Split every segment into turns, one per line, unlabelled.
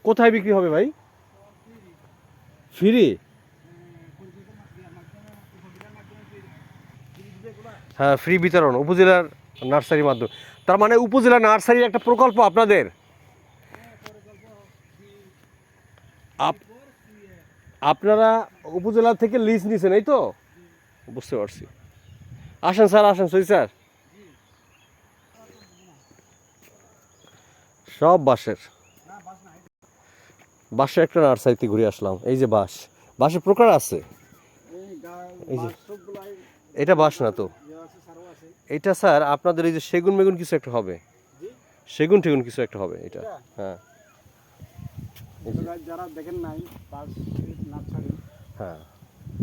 কোথায় বিক্রি হবে ভাই? ফ্রি? হ্যাঁ, ফ্রি বিতরণ উপজেলার নার্সারির মাধ্যমে। তার মানে উপজেলা নার্সারির একটা প্রকল্প আপনাদের। আপনারা উপজেলা থেকে লিজ নিছেন, এই তো? বুঝতে পারছি। আসেন স্যার, আসেন সই স্যার। সব বাঁশের একটা নার্সারিতে ঘুরে আসলাম। এই যে বাঁশের প্রকার আছে। এই যে এটা বাঁশ না তো, এটা স্যার আপনাদের এই যে সেগুন মেগুন কিছু একটা হবে, সেগুন টেগুন কিছু একটা হবে এটা। হ্যাঁ,
যারা দেখেন নাই বাঁশ নার্সারি,
হ্যাঁ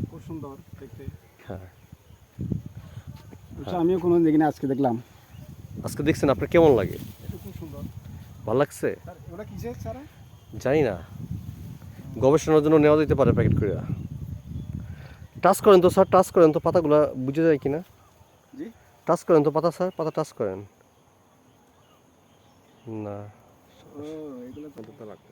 খুব সুন্দর দেখতে।
হ্যাঁ,
আমিও কোনো দেখিনি, আজকে দেখলাম।
আজকে দেখছেন, আপনার কেমন লাগে?
খুব সুন্দর,
ভালো লাগছে?
ওটা কিসের স্যার?
জানি না, গবেষণার জন্য নেওয়া যেতে পারে প্যাকেট করে। টাচ করেন তো স্যার, টাচ করেন তো, পাতাগুলো বুঝে যায় কিনা।
জি,
টাচ করেন তো পাতা স্যার, পাতা টাচ করেন না।
ও এগুলো তো লাগবে।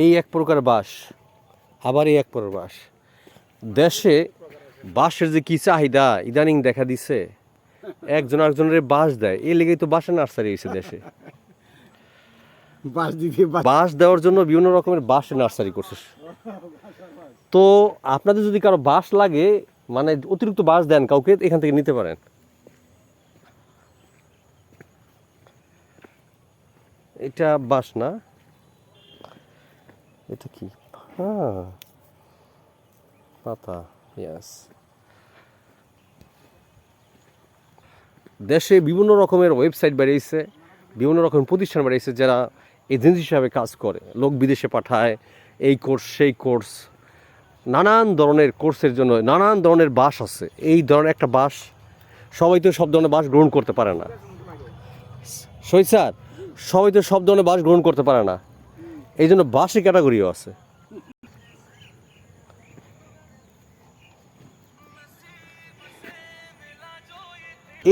এই এক প্রকার বাঁশ, আবার এই এক প্রকার বাঁশ। দেশে বাঁশের যে কি চাহিদা ইদানিং দেখা দিছে, একজন আরেকজনের বাঁশ দেয়, এই লেগেই তো বাঁশের নার্সারি হয়েছে দেশে। বাঁশ দেওয়ার জন্য বিভিন্ন রকমের বাঁশের নার্সারি করছে। তো আপনাদের যদি কারো বাঁশ লাগে, মানে অতিরিক্ত বাঁশ দেন কাউকে, এখান থেকে নিতে পারেন। এটা বাঁশ না, এটা কি? হ্যাঁ, পাতা। ইয়াস, দেশে বিভিন্ন রকমের ওয়েবসাইট বেরিয়েছে, বিভিন্ন রকমের প্রতিষ্ঠান বেরিয়েছে যারা এজেন্সি হিসাবে কাজ করে, লোক বিদেশে পাঠায়, এই কোর্স সেই কোর্স, নানান ধরনের কোর্সের জন্য নানান ধরনের বাঁশ আছে। এই ধরনের একটা বাঁশ, সবাই তো সব ধরনের বাঁশ গ্রহণ করতে পারে না। সই স্যার, সবাই তো সব ধরনের বাঁশ গ্রহণ করতে পারে না, এই জন্য বাঁশের ক্যাটাগরিও আছে।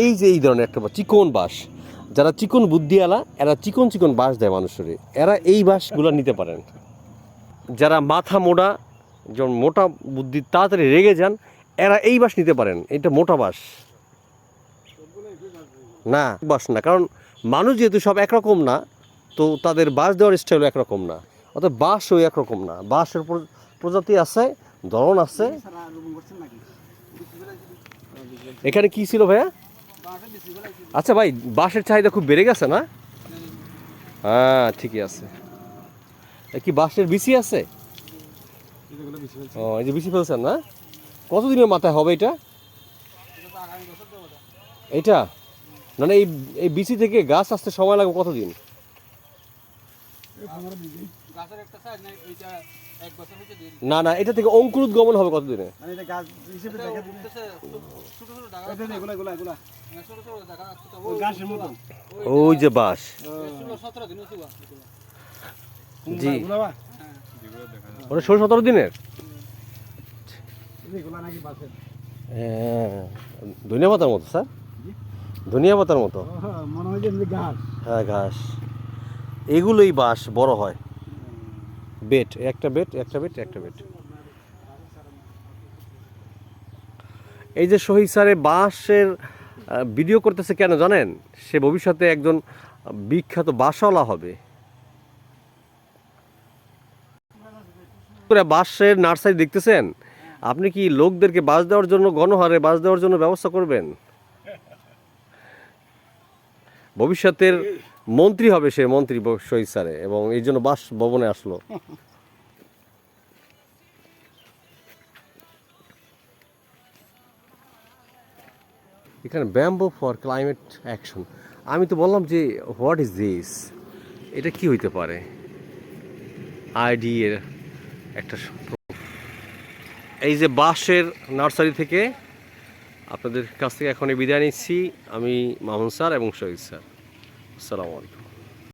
এই যে এই ধরনের একটা চিকন বাঁশ, যারা চিকন বুদ্ধিওয়ালা এরা চিকন চিকন বাঁশ দেয় মানুষের, এরা এই বাঁশগুলো নিতে পারেন। যারা মাথা মোটা, যেমন মোটা বুদ্ধি, তাড়াতাড়ি রেগে যান, এরা এই বাঁশ নিতে পারেন। এটা মোটা বাঁশ না, বাঁশ না, কারণ মানুষ যেহেতু সব একরকম না, তো তাদের বাঁশ দেওয়ার স্টাইলও একরকম না, অর্থাৎ বাঁশও একরকম না। বাঁশের প্রজাতি আছে, ধরন আছে। এখানে কি ছিল ভাইয়া? আচ্ছা ভাই, বাঁশের চাহিদা খুব বেড়ে গেছে না? হ্যাঁ, ঠিকই আছে। কি বাঁশের বিচি আছে? ও, এই যে বিচি ফেলছেন না? কতদিনের মাথায় হবে এটা? এটা মানে এই বিচি থেকে গাছ আসতে সময় লাগবে কতদিন? না না, এটা থেকে অঙ্কুরোদ্গমন হবে কতদিনে? ওই যে বাঁশ, জি, ওটা 16-17 দিনের। হ্যাঁ, ধনিয়া পাতার মতো স্যার, ধনিয়া পাতার মতো। হ্যাঁ, ঘাস। এগুলোই বাঁশ বড় হয়, বেট, একটা বেট, একটা বেট, একটা বেট। এই যে শহীদ স্যারে বাঁশের ভিডিও করতেছে কেন জানেন? সে ভবিষ্যতে একজন বিখ্যাত বাঁশওয়ালা হবে। বাঁশের নার্সারি দেখতেছেন, আপনি কি লোকদেরকে বাঁশ দেওয়ার জন্য, গণহারে বাঁশ দেওয়ার জন্য ব্যবস্থা করবেন? ভবিষ্যতের মন্ত্রী হবে সে, মন্ত্রী শহীদ স্যারে, এবং এই জন্য বাঁশ ভবনে আসলো। এখানে ব্যাম্বো ফর ক্লাইমেট অ্যাকশন। আমি তো বললাম যে হোয়াট ইজ দিস, এটা কি হইতে পারে? আইডি এর একটা। এই যে বাঁশের নার্সারি থেকে আপনাদের কাছ থেকে এখন বিদায় নিচ্ছি আমি, মামুন স্যার এবং শহীদ স্যার। আসসালামু আলাইকুম।